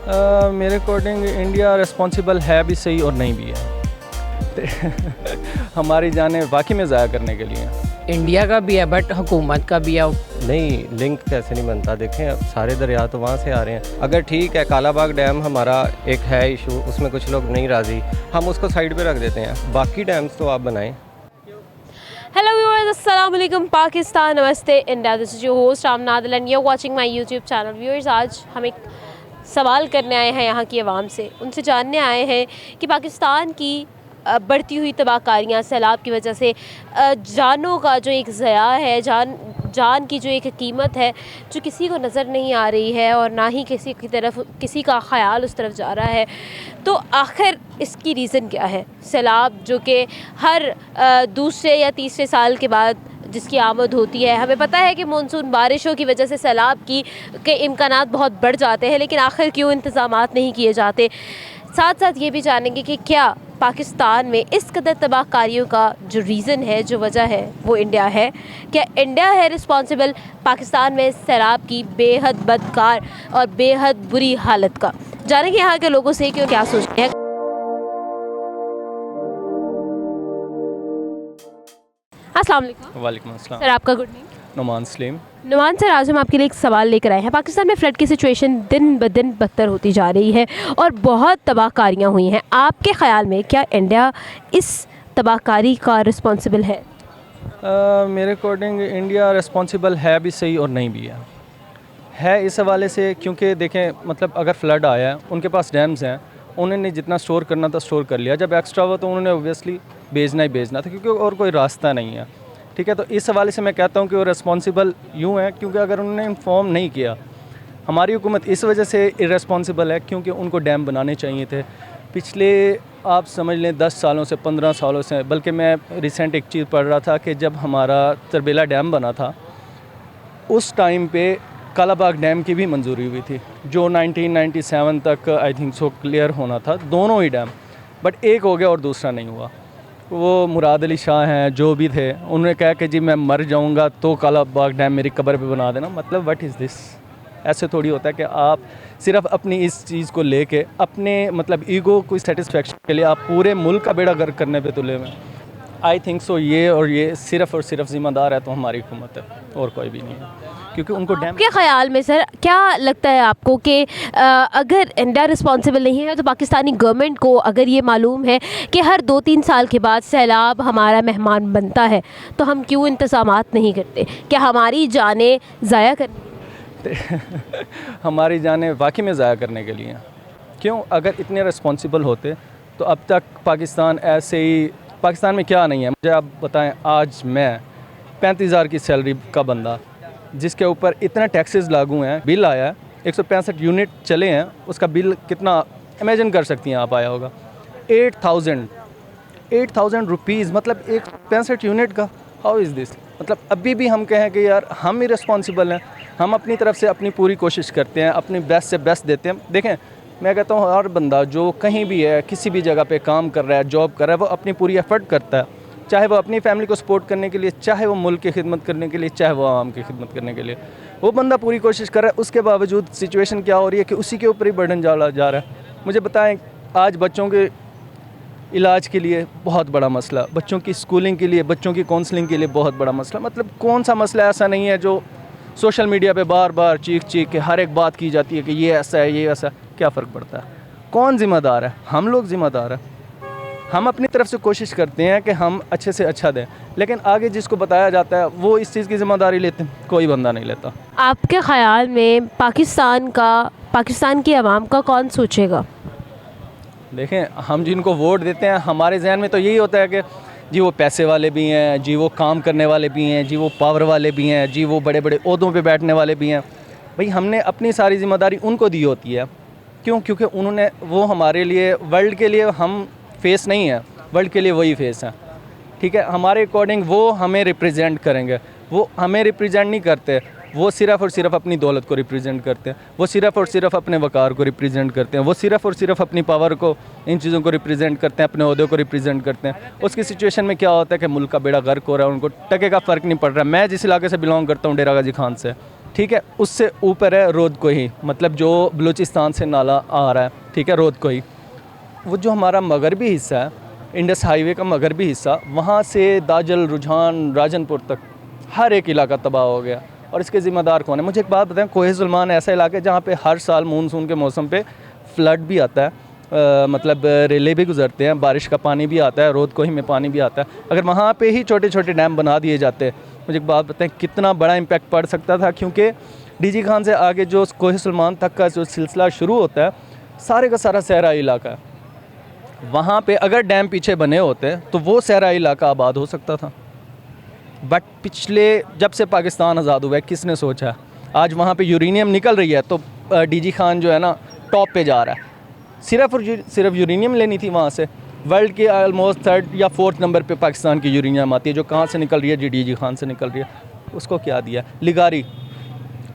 मेरे according India responsible है भी सही और नहीं भी है। हमारी जानें वाकई में ज़ाया करने के लिए इंडिया का भी है बट हुकूमत का भी है। नहीं, लिंक कैसे नहीं बनता। देखें सारे दरिया तो वहाँ से आ रहे हैं। अगर ठीक है कालाबाग डैम हमारा एक है इशू, उसमें कुछ लोग नहीं राज़ी, हम उसको साइड पे रख देते हैं, बाकी डैम्स तो आप बनाएं। हेलो व्यूअर्स, अस्सलाम वालेकुम, पाकिस्तान, नमस्ते India. This is your host Amnad and you are watching my YouTube channel. Viewers, आज हम एक सवाल करने आए हैं यहाँ की आवाम से, उनसे जानने आए हैं कि पाकिस्तान की बढ़ती हुई तबाहकारियाँ, सैलाब की वजह से जानों का जो एक ज़या है, जान की जो एक कीमत है जो किसी को नज़र नहीं आ रही है और ना ही किसी की तरफ किसी का ख़याल उस तरफ जा रहा है। तो आखिर इसकी रीज़न क्या है? सैलाब जो कि हर दूसरे या तीसरे साल के बाद जिसकी आमद होती है। हमें पता है कि मानसून बारिशों की वजह से सैलाब के इम्कानात बहुत बढ़ जाते हैं, लेकिन आखिर क्यों इंतज़ामात नहीं किए जाते। साथ साथ ये भी जानेंगे कि क्या पाकिस्तान में इस कदर तबाहकारियों का जो रीज़न है, जो वजह है, वो इंडिया है। क्या इंडिया है रिस्पॉन्सिबल पाकिस्तान में सैलाब की बेहद बदकार और बेहद बुरी हालत का? जानेंगे यहाँ के लोगों से कि वो क्या सोचते हैं। अस्सलाम वालेकुम। वालेकुम अस्सलाम। सर, आपका good name? Numan Salim. Numan sir, आज हम आपके लिए एक सवाल लेकर आए हैं। पाकिस्तान में फ्लड की सिचुएशन दिन ब दिन बदतर होती जा रही है और बहुत तबाहकारियाँ हुई हैं। आपके ख़्याल में क्या इंडिया इस तबाहकारी का रिस्पॉन्सिबल है? मेरे अकॉर्डिंग इंडिया रिस्पॉन्सिबल है भी सही और नहीं भी है इस हवाले से, क्योंकि देखें मतलब अगर फ्लड आया है, उनके पास डैम्स हैं, उन्होंने जितना स्टोर करना था स्टोर कर लिया। जब एक्स्ट्रा हुआ तो उन्होंने ऑब्वियसली भेजना ही भेजना था, क्योंकि और कोई रास्ता नहीं है। ठीक है, तो इस हवाले से मैं कहता हूँ कि वो रिस्पॉन्सिबल यूँ है क्योंकि अगर उन्होंने इन्फॉर्म नहीं किया, हमारी हुकूमत इस वजह से इर्रेस्पॉन्सिबल है क्योंकि उनको डैम बनाने चाहिए थे। पिछले आप समझ लें 10 सालों से 15 सालों से, बल्कि मैं रिसेंट एक चीज़ पढ़ रहा था कि जब हमारा तरबेला डैम बना था उस टाइम पे कालाबाग डैम की भी मंजूरी हुई थी, जो 1997 तक आई थिंक सो क्लियर होना था, दोनों ही डैम, बट एक हो गया और दूसरा नहीं हुआ। वो मुराद अली शाह हैं जो भी थे, उन्होंने कहा कि जी मैं मर जाऊंगा तो कालाबाग डैम मेरी कब्र पे बना देना। मतलब व्हाट इज़ दिस? ऐसे थोड़ी होता है कि आप सिर्फ अपनी इस चीज़ को लेके अपने मतलब ईगो को सेटिस्फेक्शन के लिए आप पूरे मुल्क का बेड़ा गर्क करने पे तुले हुए। आई थिंक सो ये सिर्फ़ और सिर्फ ज़िम्मेदार है तो हमारी हुकूमत है और कोई भी नहीं है, क्योंकि उनको डैम। आपके ख्याल में सर क्या लगता है आपको कि अगर इंडिया रिस्पॉन्सिबल नहीं है तो पाकिस्तानी गवर्नमेंट को अगर ये मालूम है कि हर 2-3 साल के बाद सैलाब हमारा मेहमान बनता है तो हम क्यों इंतज़ामात नहीं करते? क्या हमारी जानें ज़ाया करने हमारी जानें वाकई में ज़ाया करने के लिए क्यों? अगर इतने रिस्पॉन्सिबल होते तो अब तक पाकिस्तान ऐसे ही, पाकिस्तान में क्या नहीं है मुझे आप बताएं। आज मैं 35,000 की सैलरी का बंदा जिसके ऊपर इतने टैक्सेस लागू हैं, बिल आया है 165 यूनिट चले हैं, उसका बिल कितना इमेजिन कर सकती हैं आप आया होगा 8,000 रुपीज़, मतलब 165 यूनिट का। How is this? मतलब अभी भी हम कहें कि यार हम ही रिस्पॉन्सिबल हैं, हम अपनी तरफ से अपनी पूरी कोशिश करते हैं, अपनी बेस्ट से बेस्ट देते हैं। देखें मैं कहता हूँ हर बंदा जो कहीं भी है, किसी भी जगह पे काम कर रहा है, जॉब कर रहा है, वो अपनी पूरी एफर्ट करता है, चाहे वो अपनी फैमिली को सपोर्ट करने के लिए, चाहे वो मुल्क की खिदमत करने के लिए, चाहे वो आवाम की खिदमत करने के लिए, वो बंदा पूरी कोशिश कर रहा है। उसके बावजूद सिचुएशन क्या हो रही है कि उसी के ऊपर ही बर्डन जा रहा है। मुझे बताएं, आज बच्चों के इलाज के लिए बहुत बड़ा मसला, बच्चों की स्कूलिंग के लिए, बच्चों की काउंसलिंग के लिए बहुत बड़ा मसला। मतलब कौन सा मसला ऐसा नहीं है जो सोशल मीडिया पे बार बार चीख के हर एक बात की जाती है कि ये ऐसा है, ये ऐसा। क्या फ़र्क पड़ता है? कौन ज़िम्मेदार है? हम लोग ज़िम्मेदार हैं। हम अपनी तरफ से कोशिश करते हैं कि हम अच्छे से अच्छा दें, लेकिन आगे जिसको बताया जाता है वो इस चीज़ की ज़िम्मेदारी लेते हैं, कोई बंदा नहीं लेता। आपके ख़्याल में पाकिस्तान की आवाम का कौन सोचेगा? देखें हम जिनको वोट देते हैं, हमारे जहन में तो यही होता है कि जी वो पैसे वाले भी हैं, जी वो काम करने वाले भी हैं, जी वो पावर वाले भी हैं, जी वो बड़े बड़े ओहदों पे बैठने वाले भी हैं। भाई हमने अपनी सारी ज़िम्मेदारी उनको दी होती है। क्यों? क्योंकि उन्होंने वो हमारे लिए, वर्ल्ड के लिए हम फेस नहीं है, वर्ल्ड के लिए वही फेस है। ठीक है, हमारे अकॉर्डिंग वो हमें रिप्रेजेंट करेंगे, वो हमें रिप्रेजेंट नहीं करते, वो सिर्फ़ और सिर्फ अपनी दौलत को रिप्रेजेंट करते हैं, वो सिर्फ़ और सिर्फ अपने वक़ार को रिप्रेजेंट करते हैं, वो सिर्फ़ और सिर्फ अपनी पावर को, इन चीज़ों को रिप्रेजेंट करते हैं, अपने ओहदे को रिप्रेजेंट करते हैं। उसकी सिचुएशन में क्या होता है कि मुल्क का बेड़ा गर्क हो रहा है, उनको टके का फ़र्क नहीं पड़ रहा है। मैं जिस इलाके से बिलोंग करता हूँ, डेरा गाजी खान से, ठीक है, उससे ऊपर है रोद कोही, मतलब जो बलूचिस्तान से नाला आ रहा है, ठीक है, रोद कोही। वो जो हमारा मगरबी हिस्सा है, इंडस हाईवे का मगरबी हिस्सा, वहाँ से दाजल, रुझान, राजनपुर तक हर एक इलाका तबाह हो गया। और इसके ज़िम्मेदार कौन है? मुझे एक बात बताएं, कोहे सुलेमान ऐसा इलाका है जहाँ पे हर साल मानसून के मौसम पे फ्लड भी आता है, मतलब रेले भी गुजरते हैं, बारिश का पानी भी आता है, रोद कोही में पानी भी आता है। अगर वहाँ पे ही छोटे छोटे डैम बना दिए जाते, मुझे एक बात बताएं कितना बड़ा इम्पैक्ट पड़ सकता था। क्योंकि डीजी खान से आगे जो कोहे सुलेमान तक का जो सिलसिला शुरू होता है, सारे का सारा सहरा इलाका है। वहाँ पे अगर डैम पीछे बने होते तो वो सहरा इलाका आबाद हो सकता था। बट पिछले जब से पाकिस्तान आज़ाद हुआ है, किसने सोचा? आज वहाँ पे यूरेनियम निकल रही है तो डीजी खान जो है ना टॉप पे जा रहा है। सिर्फ और सिर्फ यूरेनियम लेनी थी वहाँ से। वर्ल्ड के ऑलमोस्ट 3rd या 4th नंबर पे पाकिस्तान की यूरेनियम आती है, जो कहाँ से निकल रही है? जी डीजी खान से निकल रही है। उसको क्या दिया? लिगारी,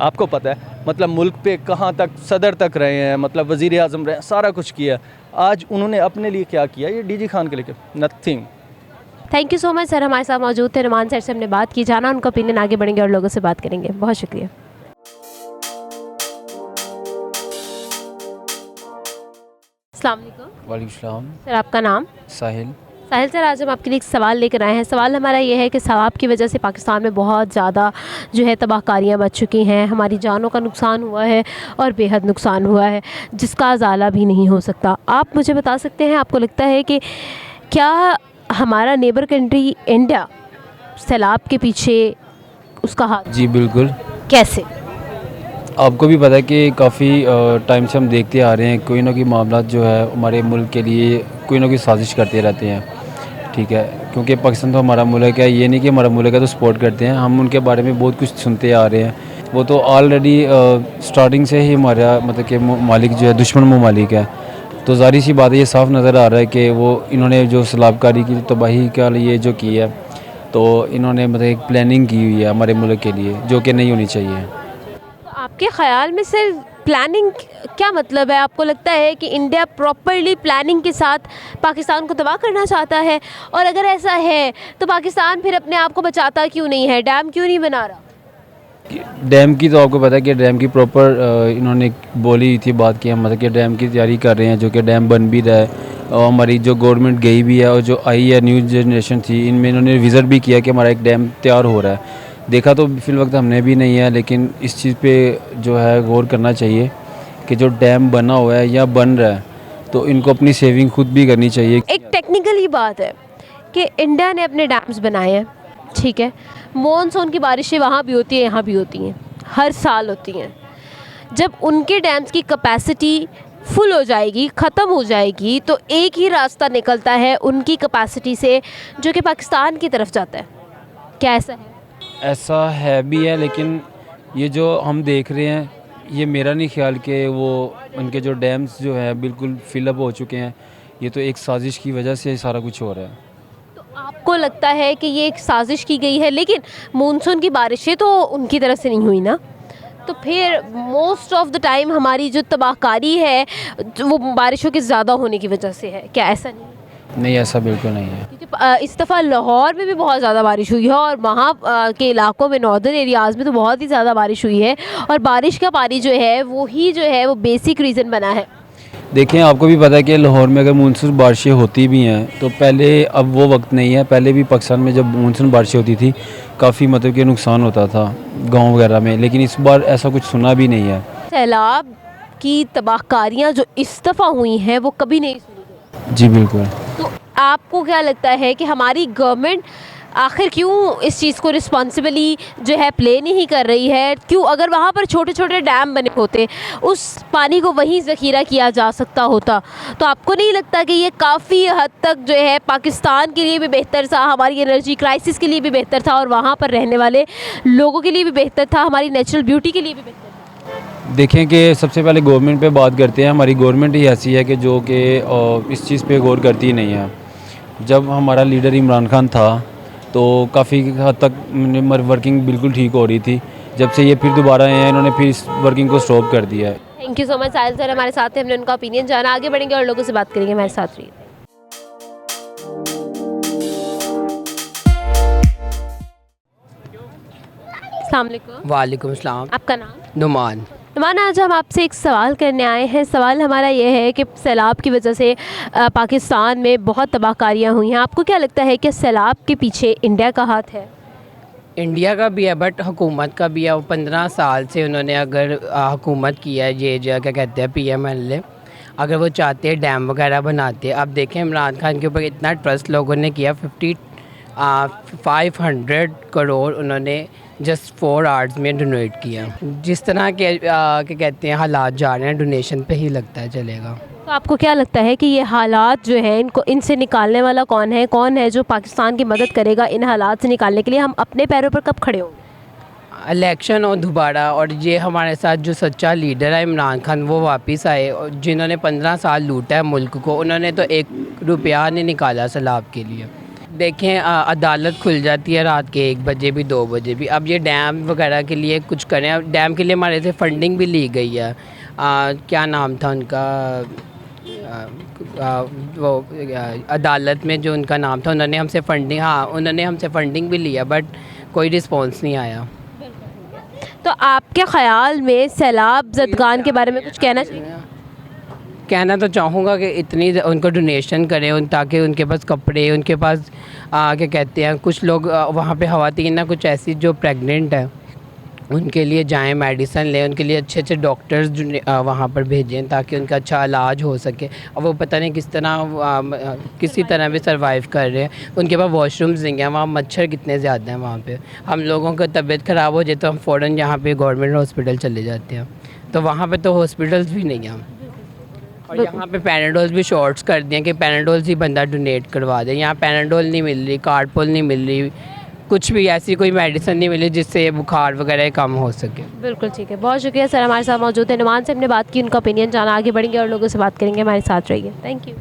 आपको पता है, मतलब मुल्क पे कहाँ तक सदर तक रहे हैं, मतलब वज़ीर आज़म रहे हैं, सारा कुछ किया। आज उन्होंने अपने लिए क्या किया? ये डीजी खान के लिए nothing. Thank you so much sir, हमारे साथ मौजूद थे। नुमान सर से हमने बात की, जाना उनका ओपिनियन, आगे बढ़ेंगे और लोगों से बात करेंगे। बहुत शुक्रिया। अस्सलाम वालेकुम। वालेकुम सर, आपका नाम? साहिल। साहिल सर, आज हम आपके लिए एक सवाल लेकर आए हैं। सवाल हमारा ये है कि सवाब की वजह से पाकिस्तान में बहुत ज़्यादा जो है तबाहकारियाँ मच चुकी हैं, हमारी जानों का नुकसान हुआ है और बेहद नुकसान हुआ है जिसका अज़ाला भी नहीं हो सकता। आप मुझे बता सकते हैं, आपको लगता है कि क्या हमारा नेबर कंट्री इंडिया सैलाब के पीछे उसका हाथ? जी बिल्कुल, कैसे? आपको भी पता है कि काफ़ी टाइम से हम देखते आ रहे हैं कोई ना कोई मामला जो है हमारे मुल्क के लिए कोई ना कोई साजिश करते रहते हैं, ठीक है। क्योंकि पाकिस्तान तो हमारा मुल्क है, ये नहीं कि हमारा मुल्क है तो सपोर्ट करते हैं, हम उनके बारे में बहुत कुछ सुनते आ रहे हैं। वो तो ऑलरेडी स्टार्टिंग से ही हमारा मतलब कि ममालिक जो है दुश्मन ममालिक है। तो ज़ाहिर सी बात है, ये साफ नज़र आ रहा है कि वो इन्होंने जो सैलाबकारी की तबाही का लिए जो की है, तो इन्होंने मतलब एक प्लानिंग की हुई है हमारे मुल्क के लिए, जो कि नहीं होनी चाहिए। तो आपके ख़्याल में सर प्लानिंग क्या मतलब है? आपको लगता है कि इंडिया प्रॉपरली प्लानिंग के साथ पाकिस्तान को तबाह करना चाहता है? और अगर ऐसा है तो पाकिस्तान फिर अपने आप को बचाता क्यों नहीं है? डैम क्यों नहीं बना रहा? डैम की तो आपको पता है कि डैम की प्रॉपर इन्होंने बोली थी बात की, हम मतलब कि डैम की तैयारी कर रहे हैं, जो कि डैम बन भी रहा है। और हमारी जो गवर्नमेंट गई भी है और जो आई है न्यू जनरेशन थी, इनमें इन्होंने विज़िट भी किया कि हमारा एक डैम तैयार हो रहा है। देखा तो फिल वक्त हमने भी नहीं है, लेकिन इस चीज़ पे जो है गौर करना चाहिए कि जो डैम बना हुआ है या बन रहा है तो इनको अपनी सेविंग खुद भी करनी चाहिए। एक टेक्निकल ही बात है कि इंडिया ने अपने डैम्स बनाए हैं, ठीक है। मॉनसून की बारिशें वहाँ भी होती हैं, यहाँ भी होती हैं, हर साल होती हैं। जब उनके डैम्स की कैपेसिटी फुल हो जाएगी, ख़त्म हो जाएगी, तो एक ही रास्ता निकलता है उनकी कैपेसिटी से, जो कि पाकिस्तान की तरफ जाता है। क्या ऐसा है? ऐसा है भी है, लेकिन ये जो हम देख रहे हैं, ये मेरा नहीं ख्याल कि वो उनके जो डैम्स जो है बिल्कुल फिलअप हो चुके हैं। ये तो एक साजिश की वजह से सारा कुछ हो रहा है। तो आपको लगता है कि ये एक साजिश की गई है, लेकिन मानसून की बारिशें तो उनकी तरफ से नहीं हुई ना, तो फिर मोस्ट ऑफ द टाइम हमारी जो तबाहकारी है वो बारिशों के ज़्यादा होने की वजह से है। क्या ऐसा नहीं? नहीं, ऐसा बिल्कुल नहीं है। क्योंकि इस दफ़ा लाहौर में भी बहुत ज़्यादा बारिश हुई है और वहाँ के इलाकों में, नॉर्दर्न एरियाज़ में तो बहुत ही ज़्यादा बारिश हुई है, और बारिश का पानी जो है वो बेसिक रीज़न बना है। देखें, आपको भी पता है कि लाहौर में अगर मानसून बारिशें होती भी हैं तो पहले, अब वो वक्त नहीं है, पहले भी पाकिस्तान में जब मानसून बारिशें होती थी काफ़ी मतलब कि नुकसान होता था गांव वगैरह में, लेकिन इस बार ऐसा कुछ सुना भी नहीं है। सैलाब की तबाहकारियाँ जो इस दफ़ा हुई हैं वो कभी नहीं सुनी गई। जी बिल्कुल। तो आपको क्या लगता है कि हमारी गवर्नमेंट आखिर क्यों इस चीज़ को रिस्पॉन्सिबली जो है प्ले नहीं कर रही है? क्यों, अगर वहाँ पर छोटे छोटे डैम बने होते, उस पानी को वहीं ज़ख़ीरा किया जा सकता होता, तो आपको नहीं लगता कि ये काफ़ी हद तक जो है पाकिस्तान के लिए भी बेहतर था, हमारी एनर्जी क्राइसिस के लिए भी बेहतर था, और वहाँ पर रहने वाले लोगों के लिए भी बेहतर था, हमारी नेचुरल ब्यूटी के लिए भी बेहतर था? देखें कि सबसे पहले गवर्नमेंट पे बात करते हैं। हमारी गवर्नमेंट ही ऐसी है कि जो कि इस चीज़ पे गौर करती ही नहीं है। जब हमारा लीडर इमरान खान था तो काफ़ी हद तक वर्किंग बिल्कुल ठीक हो रही थी। जब से ये फिर दोबारा आए हैं, इन्होंने फिर इस वर्किंग को स्टॉप कर दिया है। Thank you so much Sahil sir, हमारे साथ हैं, हमने उनका ओपिनियन जाना। आगे बढ़ेंगे और लोगों से बात करेंगे। हमारे साथ रहिए। अस्सलाम वालेकुम। वालेकुम सलाम। आपका नाम? नुमान। नुमान, आज हम आपसे एक सवाल करने आए हैं। सवाल हमारा ये है कि सैलाब की वजह से पाकिस्तान में बहुत तबाहकारियाँ हुई हैं। आपको क्या लगता है कि सैलाब के पीछे इंडिया का हाथ है? इंडिया का भी है बट हुकूमत का भी है। वो 15 साल से उन्होंने अगर हुकूमत किया है, ये जो क्या कहते हैं PMLA, अगर वो चाहते हैं डैम वगैरह बनाते। अब देखें इमरान खान के ऊपर इतना ट्रस्ट लोगों ने किया। 500 करोड़ उन्होंने जस्ट 4 आवर्स में डोनेट किया। जिस तरह के क्या कहते हैं हालात जा रहे हैं, डोनेशन पे ही लगता है चलेगा। तो आपको क्या लगता है कि ये हालात जो हैं इनको इनसे निकालने वाला कौन है जो पाकिस्तान की मदद करेगा इन हालात से निकालने के लिए? हम अपने पैरों पर कब खड़े होंगे? इलेक्शन और दोबारा, और ये हमारे साथ जो सच्चा लीडर है इमरान खान, वो वापस आए। और जिन्होंने 15 साल लूटा है मुल्क को, उन्होंने तो 1 रुपया नहीं निकाला सैलाब के लिए। देखें अदालत खुल जाती है रात के 1 बजे भी, 2 बजे भी। अब ये डैम वगैरह के लिए कुछ करें। अब डैम के लिए हमारे से फंडिंग भी ली गई है। क्या नाम था उनका, वो अदालत में जो उनका नाम था, उन्होंने हमसे फंडिंग भी लिया बट कोई रिस्पॉन्स नहीं आया। तो आपके ख्याल में सैलाब ज़दगान के बारे में कुछ कहना चाहिए? कहना तो चाहूँगा कि इतनी उनको डोनेशन करें ताकि उनके पास कपड़े, उनके पास क्या कहते हैं, कुछ लोग वहाँ पे ख़वातीन ना कुछ ऐसी जो प्रेग्नेंट है उनके लिए जाएं, मेडिसिन लें, उनके लिए अच्छे अच्छे डॉक्टर्स वहाँ पर भेजें ताकि उनका अच्छा इलाज हो सके। और वो पता नहीं किस तरह किसी तरह भी सर्वाइव कर रहे हैं। उनके पास वॉशरूम्स नहीं हैं, वहाँ मच्छर कितने ज़्यादा हैं वहाँ पे। हम लोगों का तबीयत ख़राब हो जाए तो हम फ़ौरन यहाँ पे गवर्नमेंट हॉस्पिटल चले जाते हैं, तो वहाँ पे तो हॉस्पिटल्स भी नहीं हैं। और यहाँ पे पैनाडोल्स भी शॉर्ट्स कर दिए कि पैनाडोल्स ही बंदा डोनेट करवा दे। यहाँ पैनाडोल नहीं मिल रही, कार्डपोल नहीं मिल रही, कुछ भी ऐसी कोई मेडिसिन नहीं मिली जिससे बुखार वगैरह कम हो सके। बिल्कुल ठीक है, बहुत शुक्रिया सर हमारे साथ मौजूद है। नुमान से हमने बात की, उनका ओपिनियन जाना। आगे बढ़ेंगे और लोगों से बात करेंगे। हमारे साथ रहिए। Thank you.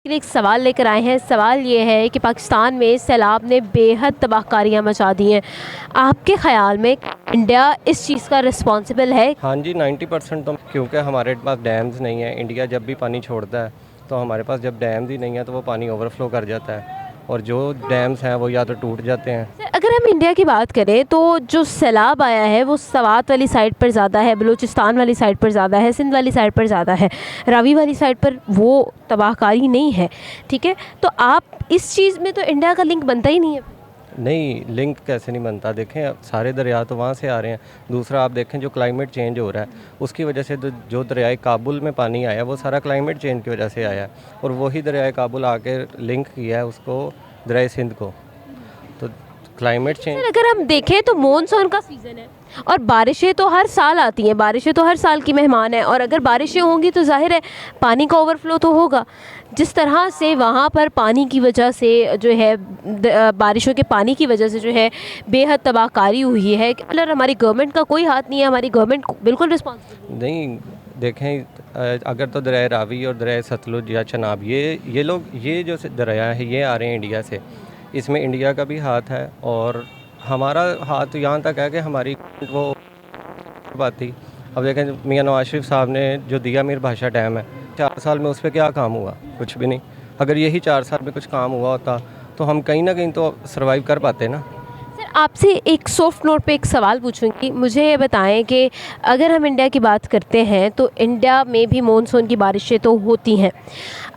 एक सवाल लेकर आए हैं। सवाल ये है कि पाकिस्तान में सैलाब ने बेहद तबाहकारियाँ मचा दी हैं। आपके ख़्याल में इंडिया इस चीज़ का रिस्पॉन्सिबल है? हाँ जी, 90% तो, क्योंकि हमारे पास डैम्स नहीं है। इंडिया जब भी पानी छोड़ता है तो हमारे पास जब डैम्स ही नहीं है तो वो पानी ओवरफ्लो कर जाता है, और जो डैम्स हैं वो या तो टूट जाते हैं। सर, अगर हम इंडिया की बात करें तो जो सैलाब आया है वो सवात वाली साइड पर ज़्यादा है, बलूचिस्तान वाली साइड पर ज़्यादा है, सिंध वाली साइड पर ज़्यादा है। रावी वाली साइड पर वो तबाहकारी नहीं है, ठीक है? तो आप इस चीज़ में तो इंडिया का लिंक बनता ही नहीं है। नहीं, लिंक कैसे नहीं बनता? देखें अब सारे दरिया तो वहाँ से आ रहे हैं। दूसरा आप देखें जो क्लाइमेट चेंज हो रहा है उसकी वजह से जो दरियाए काबुल में पानी आया वो सारा क्लाइमेट चेंज की वजह से आया है, और वही दरियाए काबुल आके लिंक किया है उसको दरियाए सिंध को। तो क्लाइमेट चेंज, अगर हम देखें तो मॉनसून का सीज़न है और बारिशें तो हर साल आती हैं, बारिशें तो हर साल की मेहमान है। और अगर बारिशें होंगी तो जाहिर है पानी का ओवरफ्लो तो होगा। जिस तरह से वहाँ पर पानी की वजह से जो है बारिशों के पानी की वजह से जो है बेहद तबाहकारी हुई है, अगर हमारी गवर्नमेंट का कोई हाथ नहीं है, हमारी गवर्नमेंट बिल्कुल रिस्पॉन्सिबल नहीं। देखें अगर तो दरिया रावी और दरिया सतलुज या चनाब ये लोग ये जो दरिया है ये आ रहे हैं इंडिया से, इसमें इंडिया का भी हाथ है और हमारा हाथ यहाँ तक है कि हमारी वो बात थी। अब देखें मियां नवाज शरीफ साहब ने जो दिया मीर भाषा डैम है, 4 साल में उस पर क्या काम हुआ? कुछ भी नहीं। अगर यही 4 साल में कुछ काम हुआ होता तो हम कहीं ना कहीं तो सर्वाइव कर पाते ना। सर, आपसे एक सॉफ्ट नोट पे एक सवाल पूछूंगी। मुझे ये बताएं कि अगर हम इंडिया की बात करते हैं तो इंडिया में भी मॉनसून की बारिशें तो होती हैं।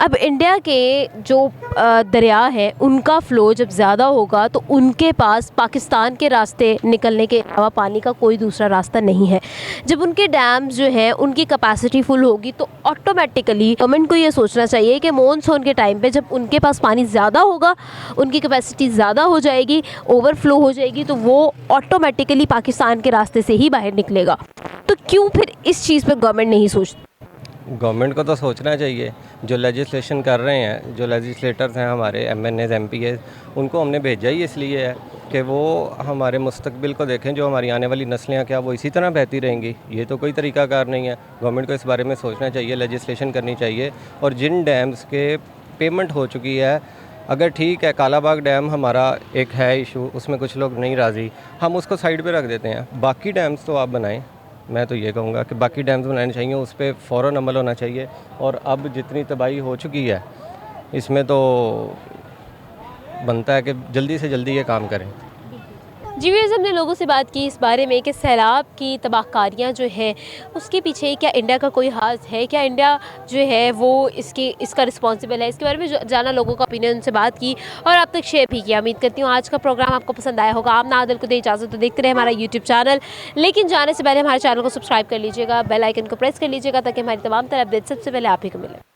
अब इंडिया के जो दरिया हैं उनका फ़्लो जब ज़्यादा होगा तो उनके पास पाकिस्तान के रास्ते निकलने के अलावा पानी का कोई दूसरा रास्ता नहीं है। जब उनके डैम्स जो हैं उनकी कैपेसिटी फुल होगी तो ऑटोमेटिकली गवर्नमेंट को ये सोचना चाहिए कि मॉनसून के टाइम पे जब उनके पास पानी ज़्यादा होगा, उनकी कैपेसिटी ज़्यादा हो जाएगी, ओवरफ्लो हो जाएगी, तो वो ऑटोमेटिकली पाकिस्तान के रास्ते से ही बाहर निकलेगा। तो क्यों फिर इस चीज़ पर गवर्नमेंट नहीं सोचती? गवर्नमेंट को तो सोचना चाहिए। जो लेजिस्लेशन कर रहे हैं, जो लेजिस्लेटर्स हैं हमारे MNAs MPAs, उनको हमने भेजा ही इसलिए है कि वो हमारे मुस्तकबिल को देखें। जो हमारी आने वाली नस्लें क्या वो इसी तरह बहती रहेंगी? ये तो कोई तरीकाकार नहीं है। गवर्नमेंट को इस बारे में सोचना चाहिए, लेजिस्लेशन करनी चाहिए। और जिन डैम्स के पेमेंट हो चुकी है, अगर ठीक है कालाबाग डैम हमारा एक है इशू, उसमें कुछ लोग नहीं राज़ी, हम उसको साइड पे रख देते हैं। बाकी डैम्स तो आप बनाएं। मैं तो ये कहूँगा कि बाकी डैम्स बनाने चाहिए, उस पर फ़ौरन अमल होना चाहिए। और अब जितनी तबाही हो चुकी है इसमें तो बनता है कि जल्दी से जल्दी ये काम करें। जी व्यूअर्स, हमने लोगों से बात की इस बारे में कि सैलाब की तबाहकारियाँ जो हैं उसके पीछे क्या इंडिया का कोई हाथ है, क्या इंडिया जो है वो इसका रिस्पॉन्सिबल है। इसके बारे में जाना, लोगों का ओपिनियन उनसे बात की और अब तक शेयर भी किया। उम्मीद करती हूँ आज का प्रोग्राम आपको पसंद आया होगा। आप नादिल को दे इजाज़त, तो देखते रहे हमारा यूट्यूब चैनल, लेकिन जाने से पहले हमारे चैनल को सब्सक्राइब कर लीजिएगा, बेल आइकन को प्रेस कर लीजिएगा ताकि हमारी तमाम तरह अपडेट सबसे पहले आप ही को मिले।